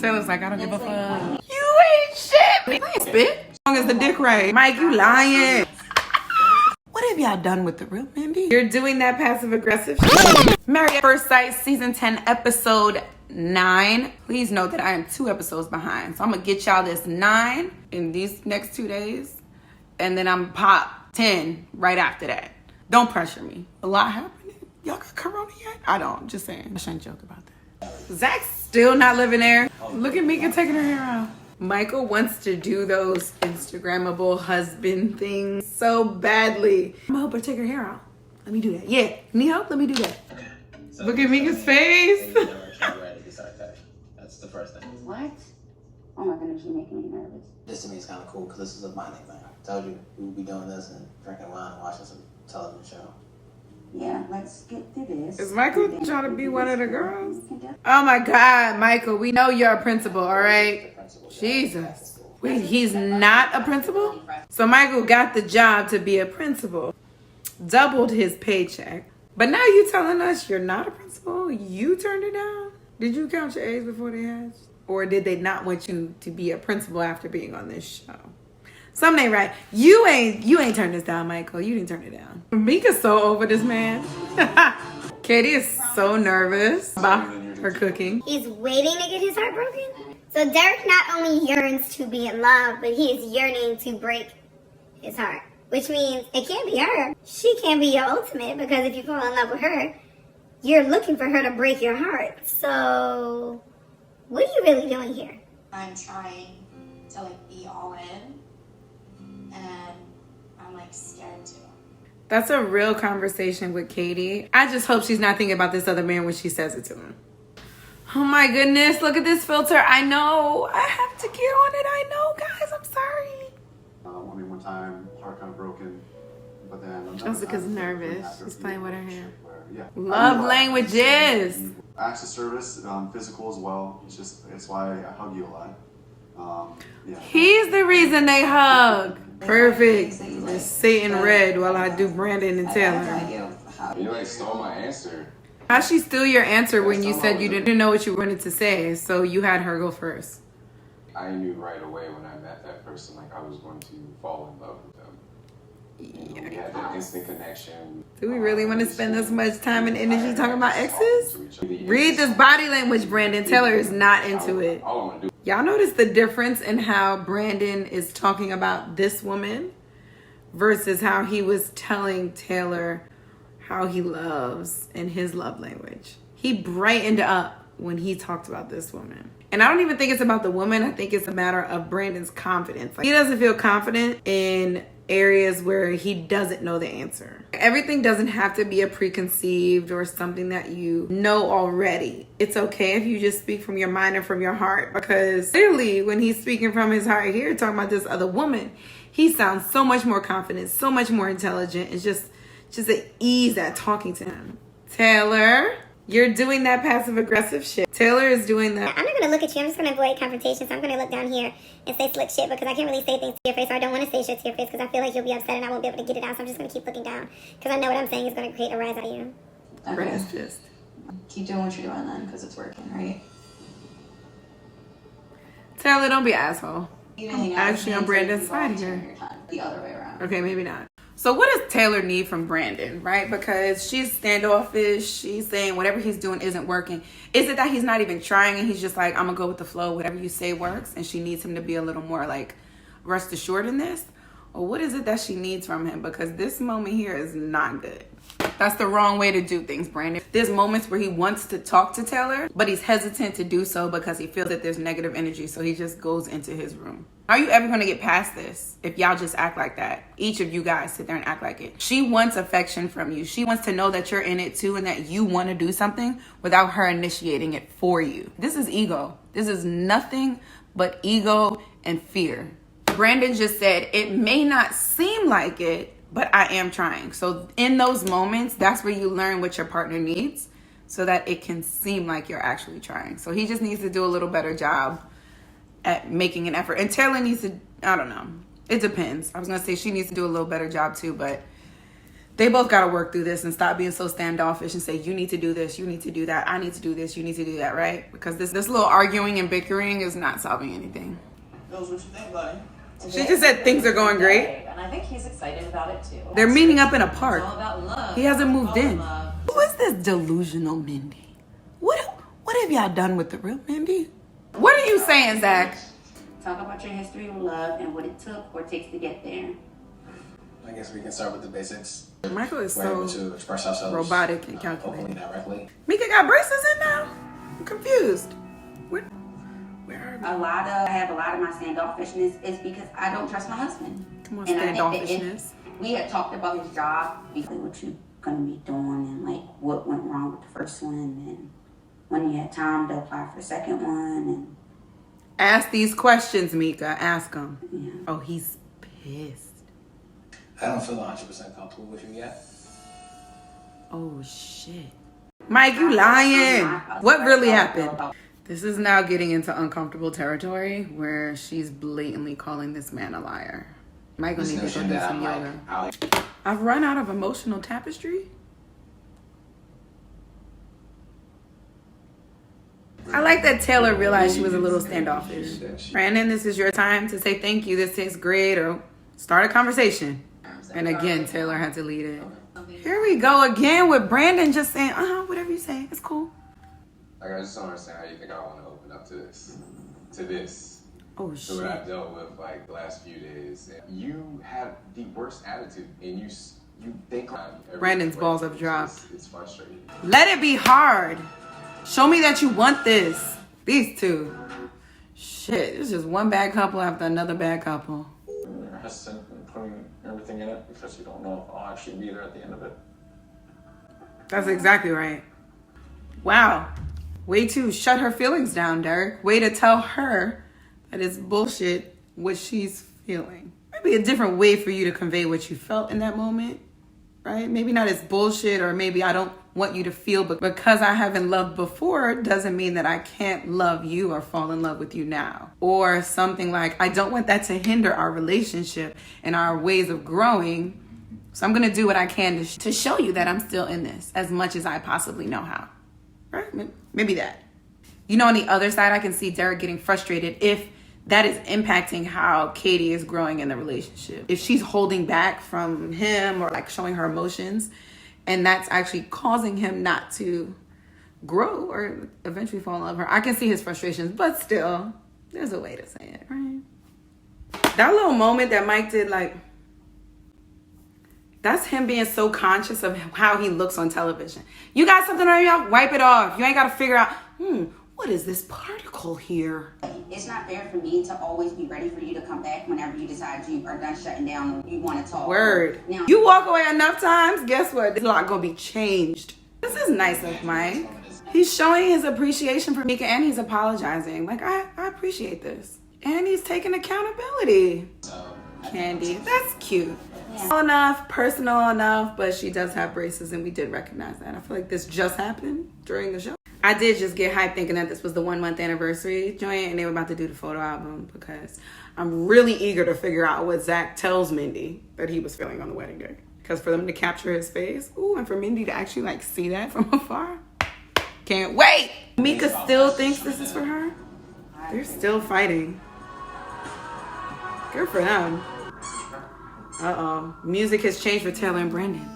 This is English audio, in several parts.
Taylor's like, I don't give a fuck. You ain't shit. Bitch. As long as the dick right. Mike, you lying. What have y'all done with the real Mindy? You're doing that passive aggressive shit. Married at First Sight, season 10, episode 9. Please note that I am 2 episodes behind. So I'm gonna get y'all this 9 in these next 2 days. And then I'm pop 10 right after that. Don't pressure me. A lot happening. Y'all got corona yet? I don't. Just saying. I shouldn't joke about that. Zach's still not living there. Look at Mika taking her hair out. Michael wants to do those Instagrammable husband things so badly. I'm gonna help her take her hair out. Let me do that. Yeah. Need help? Let me do that. Okay. So look at Mika's face. That's the first thing. What? Oh my goodness, you're making me nervous. This to me is kind of cool because this is a bonding thing. I told you we would be doing this and drinking wine and watching some television show. Yeah, let's get through this. Is Michael trying to be one of the girls? Oh my God, Michael, we know you're a principal, all right? Jesus. Wait, he's not a principal? So Michael got the job to be a principal. Doubled his paycheck. But now you telling us you're not a principal? You turned it down? Did you count your A's before they hatched? Or did they not want you to be a principal after being on this show? Something ain't right. You ain't turned this down, Michael. You didn't turn it down. Mika's so over this man. Katie is so nervous about her cooking. He's waiting to get his heart broken. So Derek not only yearns to be in love, but he is yearning to break his heart. Which means it can't be her. She can't be your ultimate, because if you fall in love with her, you're looking for her to break your heart. So what are you really doing here? I'm trying to be all in, and I'm scared to. That's a real conversation with Katie. I just hope she's not thinking about this other man when she says it to him. Oh my goodness, look at this filter. I know. I have to get on it. I know, guys. I'm sorry. One time, heart kind of broken, but then Jessica's nervous. She's playing with her hair. Yeah. Love languages. Acts of service, physical as well. It's why I hug you a lot. Yeah. He's the reason they hug. Perfect. Just sit in red while I do Brandon and Taylor. You stole my answer. How'd she steal your answer when you said you didn't know what you wanted to say, so you had her go first? I knew right away when I met that person, I was going to fall in love with them. We had that instant connection. Do we really want to spend this much time and energy talking about exes? Read this body language, Brandon. Taylor is not into it. All I want to do. Y'all notice the difference in how Brandon is talking about this woman versus how he was telling Taylor how he loves in his love language. He brightened up when he talked about this woman. And I don't even think it's about the woman. I think it's a matter of Brandon's confidence. He doesn't feel confident in areas where he doesn't know the answer. Everything doesn't have to be a preconceived or something that you know already. It's okay if you just speak from your mind and from your heart, because clearly when he's speaking from his heart here, talking about this other woman, he sounds so much more confident, so much more intelligent. It's just an ease at talking to him. Taylor, you're doing that passive aggressive shit. Taylor is doing that. I'm not going to look at you. I'm just going to avoid confrontation. So I'm going to look down here and say slick shit, because I can't really say things to your face, or I don't want to say shit to your face because I feel like you'll be upset and I won't be able to get it out. So I'm just going to keep looking down because I know what I'm saying is going to create a rise out of you. Brandon's pissed. Keep doing what you're doing then, because it's working, right? Taylor, don't be an asshole. I'm actually on Brandon's side here. The other way around. Okay, maybe not. So what does Taylor need from Brandon, right? Because she's standoffish. She's saying whatever he's doing isn't working. Is it that he's not even trying and he's just like, I'm going to go with the flow. Whatever you say works. And she needs him to be a little more rest assured in this? Or what is it that she needs from him? Because this moment here is not good. That's the wrong way to do things, Brandon. There's moments where he wants to talk to Taylor, but he's hesitant to do so because he feels that there's negative energy. So he just goes into his room. Are you ever going to get past this if y'all just act like that? Each of you guys sit there and act like it. She wants affection from you. She wants to know that you're in it too and that you want to do something without her initiating it for you. This is ego. This is nothing but ego and fear. Brandon just said, it may not seem like it, but I am trying. So in those moments, that's where you learn what your partner needs so that it can seem like you're actually trying. So he just needs to do a little better job at making an effort. And Taylor needs to, I don't know. It depends. I was going to say she needs to do a little better job too, but They both got to work through this and stop being so standoffish and say, you need to do this, you need to do that, I need to do this, you need to do that, right? Because this little arguing and bickering is not solving anything. Knows what you think, buddy. She just said things are going great. And I think he's excited about it too. They're meeting up in a park. It's all about love. He hasn't moved All in. love. Who is this delusional Mindy? What have y'all done with the real Mindy? What are you saying, Zach? Talk about your history of love and what it took or takes to get there. I guess we can start with the basics. Michael is We're able so to express ourselves robotic and hopefully calculated. directly. Mika got braces in now? I'm confused. Where are we? I have a lot of my standoffishness is because I don't trust my husband. Come on, And I think that standoffishness. we had talked about his job, what you gonna be doing and like what went wrong with the first one and when you had time to apply for the second one and Ask these questions, Mika. Ask him. yeah. Oh, he's pissed. I don't feel 100% comfortable with you yet. Oh, shit. Mike, you lying. What really happened? This is now getting into uncomfortable territory where she's blatantly calling this man a liar. Mike will This need to go notion do that some I'm yoga. like, I've run out of emotional tapestry. I like that Taylor realized she was a little standoffish. Brandon, this is your time to say thank you. This tastes great, or start a conversation. And again, Taylor had to lead it. Here we go again with Brandon just saying, whatever you say, it's cool. Like, I just don't understand how you think I want to open up to this. Oh, To what I've shit. dealt with like the last few days. You have the worst attitude, and you think Brandon's balls have dropped. It's frustrating. Let it be hard. Show me that you want this. These two. Shit, it's just one bad couple after another bad couple. You're hesitant in putting everything in it because you don't know if I'll actually be there at the end of it. That's exactly right. Wow. Way to shut her feelings down, Derek. Way to tell her that it's bullshit what she's feeling. Maybe a different way for you to convey what you felt in that moment, right? Maybe not as bullshit, or maybe I don't want you to feel, but because I haven't loved before doesn't mean that I can't love you or fall in love with you now. Or something like, I don't want that to hinder our relationship and our ways of growing. So I'm going to do what I can to show you that I'm still in this as much as I possibly know how. Right? Maybe that. You know, on the other side, I can see Derek getting frustrated if that is impacting how Katie is growing in the relationship. If she's holding back from him or like showing her emotions, and that's actually causing him not to grow or eventually fall in love with her. I can see his frustrations, but still, there's a way to say it, right? That little moment that Mike did, like, that's him being so conscious of how he looks on television. You got something on your mouth? Wipe it off. You ain't got to figure out, what is this particle here? It's not fair for me to always be ready for you to come back whenever you decide you are done shutting down and you want to talk. Word. Now, You walk away enough times, guess what? There's a lot gonna be changed. This is nice of Mike. He's showing his appreciation for Mika and he's apologizing. Like, I appreciate this. And he's taking accountability. Candy, that's cute. Small enough, personal enough, but she does have braces and we did recognize that. I feel like this just happened during the show. I did just get hyped thinking that this was the 1 month anniversary joint and they were about to do the photo album because I'm really eager to figure out what Zach tells Mindy that he was feeling on the wedding day. Because for them to capture his face, and for Mindy to actually like see that from afar, can't wait. Mika still thinks this is for her. They're still fighting. Good for them. Music has changed for Taylor and Brandon.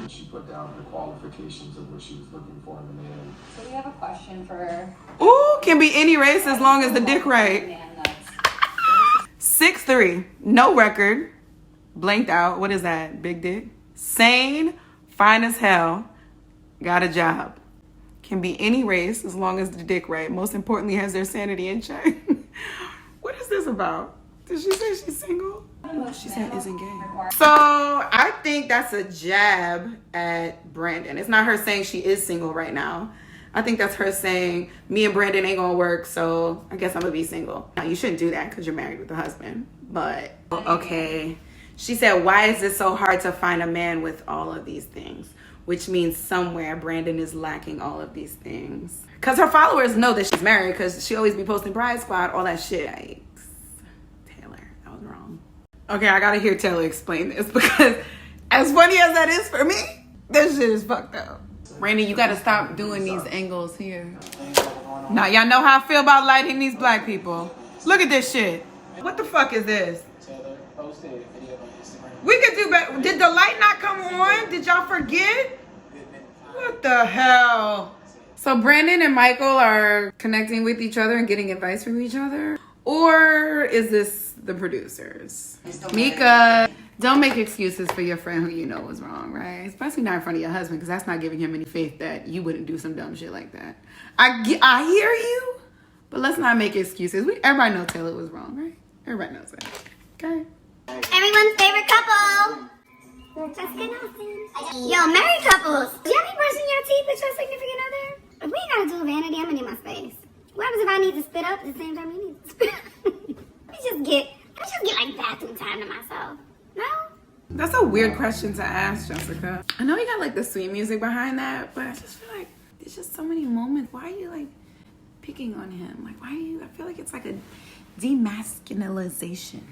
She put down the qualifications of what she was looking for in a man. So we have a question for Ooh, can be any race as long as the dick right. man that's 6'3", no record, blanked out. What is that? Big dick. Sane, fine as hell, got a job. Can be any race as long as the dick right. Most importantly, has their sanity in check. What is this about? Did she say she's single? No, she said isn't gay. So I think that's a jab at Brandon. It's not her saying she is single right now. I think that's her saying, me and Brandon ain't gonna work, so I guess I'm gonna be single. Now, you shouldn't do that because you're married with a husband. But, okay. She said, why is it so hard to find a man with all of these things? Which means somewhere Brandon is lacking all of these things. Because her followers know that she's married because she always be posting Bride Squad, all that shit. Yikes. Taylor, that was wrong. Okay, I gotta hear Taylor explain this because As funny as that is for me, this shit is fucked up. Randy, you gotta stop doing these angles here. Now y'all know how I feel about lighting these black people. Look at this shit. What the fuck is this? Taylor posted a video on Instagram. We could do better. Did the light not come on? Did y'all forget? What the hell? So Brandon and Michael are connecting with each other and getting advice from each other? Or is this the producers? Mika, don't make excuses for your friend who you know was wrong, right? Especially not in front of your husband, because that's not giving him any faith that you wouldn't do some dumb shit like that. I hear you, but let's not make excuses. Everybody knows Taylor was wrong, right? Everybody knows that. Okay? Everyone's favorite couple. Jessica Nelson. Yo, married couples. Do you be brushing your teeth with your significant other? If we ain't gotta do vanity, I'm gonna need my space. What happens if I need to spit up at the same time you need to spit up? I just get like bathroom time to myself. No? That's a weird question to ask, Jessica. I know you got like the sweet music behind that, but I just feel like there's just so many moments. Why are you like picking on him? Like, why are you? I feel like it's like a demasculinization.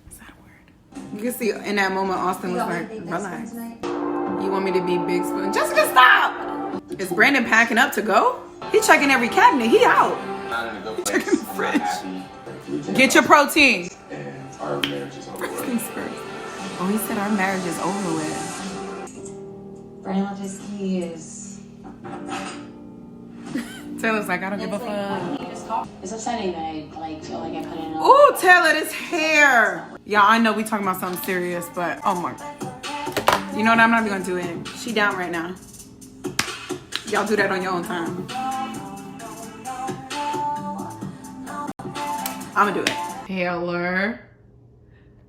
Is that a word? You can see in that moment, Austin was like, relax. You want me to be Big Spoon? Jessica, stop! Is Brandon packing up to go? He checking every cabinet. He out. Not in a good Checking place. the I'm fridge. not happy. Get your protein. And our marriage is over. Things first. Oh, he said our marriage is over with. Brandon left his keys. Taylor's like, I don't give a fuck. It's upsetting that I feel like I put in. Ooh, Taylor, this hair. Yeah, I know we talking about something serious, but oh my. You know what? I'm not even gonna do it. She down right now. Y'all do that on your own time. I'm gonna do it. Taylor,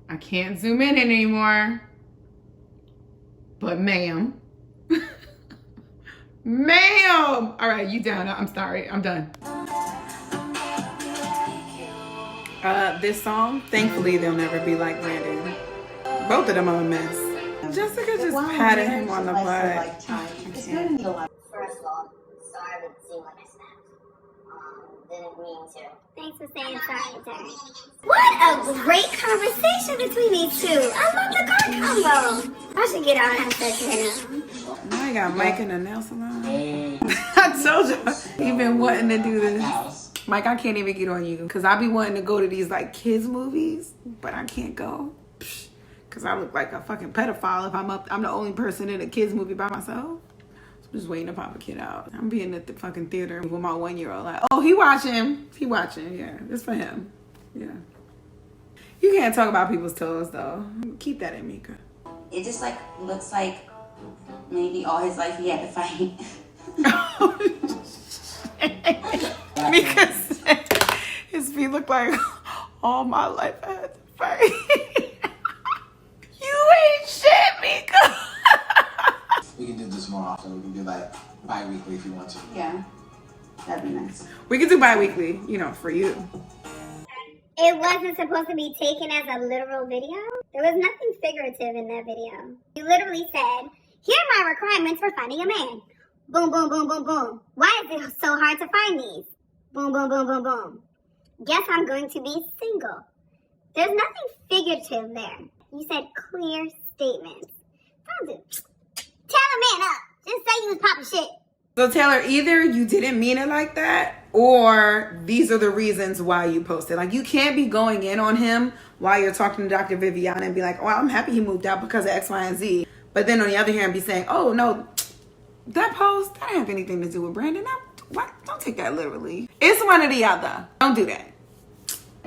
I can't zoom in anymore. But ma'am. Ma'am. All right, you down. I'm sorry. I'm done. This song, thankfully, they'll never be like Brandon. Both of them are a mess. Jessica just patted him on the butt. First of all, sorry that it seemed like I snapped. Didn't mean to. Thanks for saying sorry, Derek. What a great conversation between these two. I love the car combo. I should get out and have sex right now. Now I got Mike in the nail salon. I told you, he been wanting to do this. Mike, I can't even get on you because I be wanting to go to these like kids movies, but I can't go because I look like a fucking pedophile if I'm the only person in a kids movie by myself. So I'm just waiting to pop a kid out. I'm being at the fucking theater with my 1-year-old like, oh, he watching, yeah, it's for him, yeah. You can't talk about people's toes though. Keep that in, Mika. It just like looks like maybe all his life he had to fight. Mika said his feet look like all my life I had to fight. You ain't shit, Mika. We can do this more often. We can do like bi-weekly if you want to. Yeah, that'd be nice. We can do bi-weekly, for you. It wasn't supposed to be taken as a literal video. There was nothing figurative in that video. You literally said, here are my requirements for finding a man. Boom, boom, boom, boom, boom. Why is it so hard to find these? Boom, boom, boom, boom, boom. Guess I'm going to be single. There's nothing figurative there. You said clear statements. Don't do. Tell a man up. Just say you was popping shit. So Taylor, either you didn't mean it like that, or these are the reasons why you posted. Like, you can't be going in on him while you're talking to Dr. Viviana and be like, oh, I'm happy he moved out because of X, Y, and Z. But then on the other hand, be saying, oh, no, that post, that didn't have anything to do with Brandon. Don't take that literally. It's one or the other. Don't do that.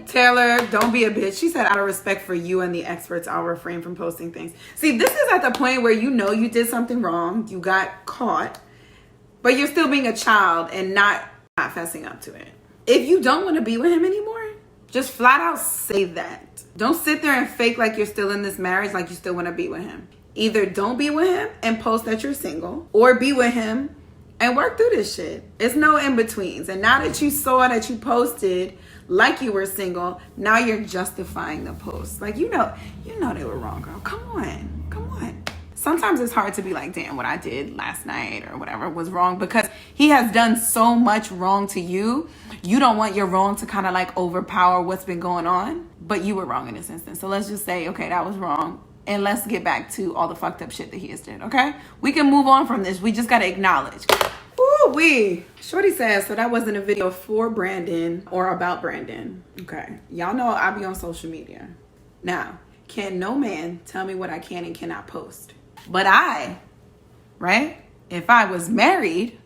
Taylor, don't be a bitch. She said, out of respect for you and the experts, I'll refrain from posting things. See, this is at the point where you know you did something wrong. You got caught. But you're still being a child and not fessing up to it. If you don't want to be with him anymore, just flat out say that. Don't sit there and fake like you're still in this marriage, like you still want to be with him. Either don't be with him and post that you're single, or be with him and work through this shit. It's no in-betweens. And now that you saw that you posted like you were single, now you're justifying the post. Like, you know they were wrong, girl. Come on. Sometimes it's hard to be like, damn, what I did last night or whatever was wrong, because he has done so much wrong to you. You don't want your wrong to kind of like overpower what's been going on, but you were wrong in this instance. So let's just say, okay, that was wrong. and let's get back to all the fucked up shit that he has did, okay? We can move on from this. We just gotta acknowledge. Ooh-wee. Shorty says, so that wasn't a video for Brandon or about Brandon. Okay. Y'all know I be on social media. Now, can no man tell me what I can and cannot post? But right? If I was married,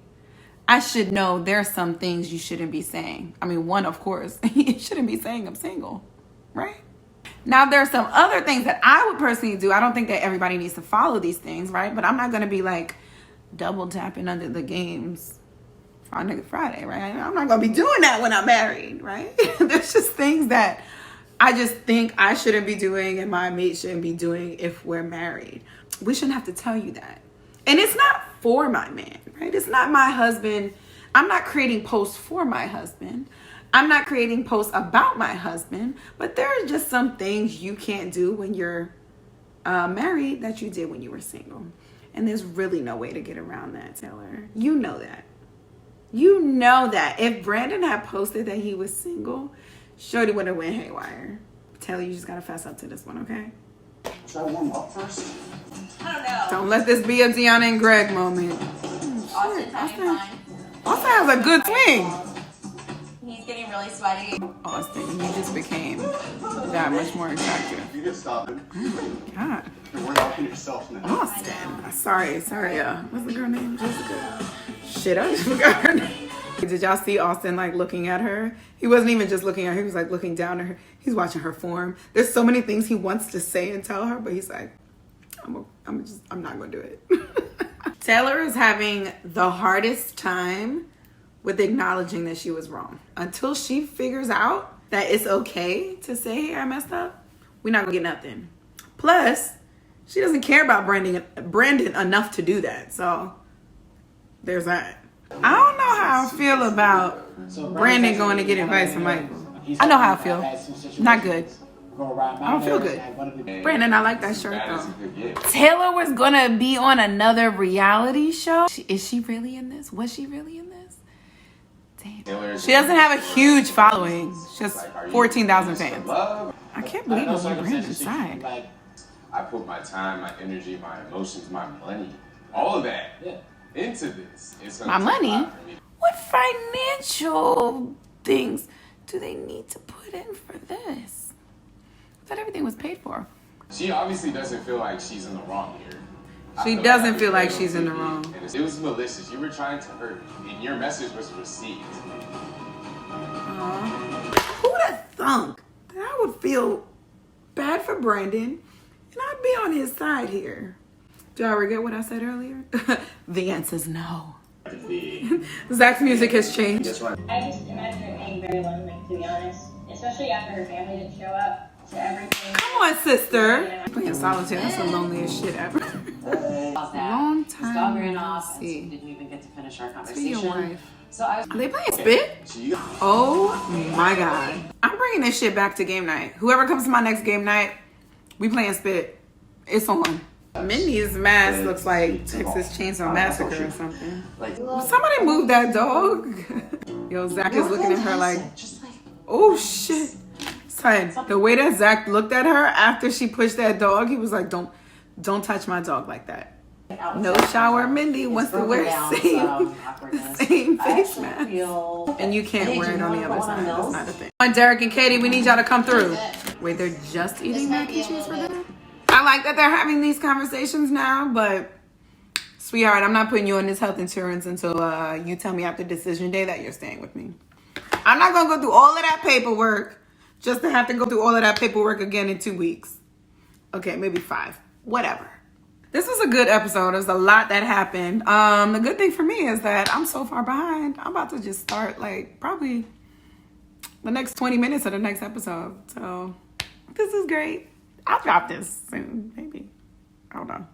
I should know there's some things you shouldn't be saying. I mean, one, of course, you shouldn't be saying I'm single, right? Now, there are some other things that I would personally do. I don't think that everybody needs to follow these things, right? But I'm not going to be like double tapping under the games on Nigga Friday, right? I'm not going to be doing that when I'm married, right? There's just things that I just think I shouldn't be doing and my mate shouldn't be doing if we're married. We shouldn't have to tell you that. And it's not for my man, right? It's not my husband. I'm not creating posts for my husband. I'm not creating posts about my husband. But there are just some things you can't do when you're married that you did when you were single. And there's really no way to get around that, Taylor. You know that. You know that. If Brandon had posted that he was single, Shorty would have went haywire. Taylor, you just got to fess up to this one, okay? Should I warm up first? I don't know. Don't let this be a Deanna and Greg moment. Austin, how you fine? Austin has a good swing. He's getting really sweaty. Austin, you just became that much more attractive. You can stop it. God. You're helping yourself now. Austin. Sorry. What's the girl name? Jessica. Shit, I just forgot her name. Did y'all see Austin like looking at her? He wasn't even just looking at her. He was like looking down at her. He's watching her form. There's so many things he wants to say and tell her, but he's like, I'm not going to do it. Taylor is having the hardest time with acknowledging that she was wrong. Until she figures out that it's okay to say, hey, I messed up, we're not going to get nothing. Plus, she doesn't care about Brandon enough to do that. So there's that. I don't know how I feel about Brandon going to get advice from Michael. I know how I feel. Not good. I don't feel good. Brandon, I like that shirt though. Taylor was gonna be on another reality show. Is she really in this? Was she really in this? Damn. She doesn't have a huge following. She has 14,000 fans. I can't believe it was on Brandon's side. I put my time, my energy, my emotions, my money, all of that into this. My money? What financial things do they need to put in for this? I thought everything was paid for. She obviously doesn't feel like she's in the wrong here. She doesn't feel like she's in the wrong. And it was malicious. You were trying to hurt me, and your message was received. Who would have thunk that I would feel bad for Brandon and I'd be on his side here? Do y'all regret what I said earlier? The answer's no. Zach's music has changed. I just imagine her being very lonely, to be honest. Especially after her family didn't show up to everything. Come on, sister. Playing solitaire, that's the loneliest shit ever. Long time. Ran off. See. Didn't even get to finish our To conversation. your wife. So I was. Are they playing spit? Oh my god. I'm bringing this shit back to game night. Whoever comes to my next game night, we playing spit. It's on. Mindy's mask looks like Texas Chainsaw Massacre or something. Somebody move that dog. Yo, Zach is looking at her like, oh shit. Son, the way that Zach looked at her after she pushed that dog, he was like, don't touch my dog like that. No shower. Mindy wants to wear same face mask. And you can't wear it on the other side. That's not a thing. Derek and Katie, we need y'all to come through. Wait, they're just eating mac and cheese for dinner? I like that they're having these conversations now, but sweetheart, I'm not putting you on this health insurance until you tell me after decision day that you're staying with me. I'm not going to go through all of that paperwork just to have to go through all of that paperwork again in 2 weeks. Okay, maybe 5. Whatever. This was a good episode. There's a lot that happened. The good thing for me is that I'm so far behind. I'm about to just start like probably the next 20 minutes of the next episode. So this is great. I'll drop this soon, maybe. I don't know.